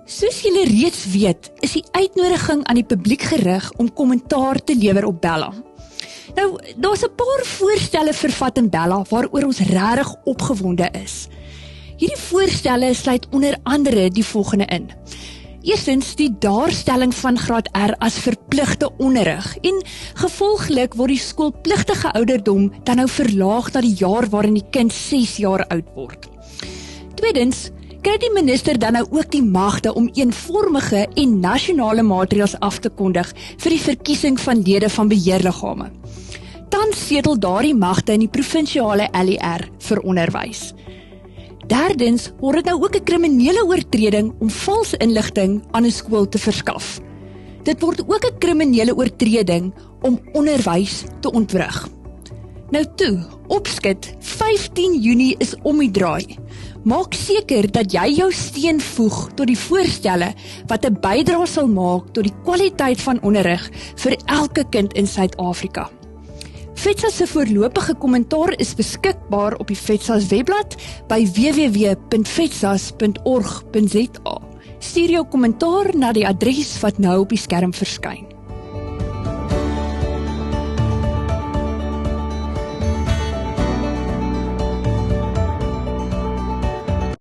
Soos julle reeds weet, is die uitnodiging aan die publiek gerig om kommentaar te lewer op Bella. Nou, daar's 'n paar voorstelle vervat in Bella waaroor ons regtig opgewonde is. Hierdie voorstelle sluit onder andere die volgende in. Eerstens die daarstelling van graad R as verpligte onderrig en gevolglik word die skoolpligtige ouderdom dan nou verlaag na die jaar waarin die kind 6 jaar oud word. Tweedens, kry die minister dan nou ook die magte om eenvormige en nasionale maatreëls af te kondig vir die verkiesing van lede van beheerliggame. Dan setel daardie magte in die provinsiale LER vir onderwys. Derdens word dit nou ook 'n kriminele oortreding om valse inligting aan 'n skool te verskaf. Dit word ook 'n kriminele oortreding om onderwys te ontwrig. Nou toe, opskit, 15 Junie is om die draai. Maak seker dat jy jou steun voeg tot die voorstelle wat 'n bydrae sal maak tot die kwaliteit van onderrig vir elke kind in Suid-Afrika. FETSA se voorlopige kommentaar is beskikbaar op die FETSA webblad by www.fetsas.org.za. Stuur jou kommentaar na die adres wat nou op die skerm verskyn.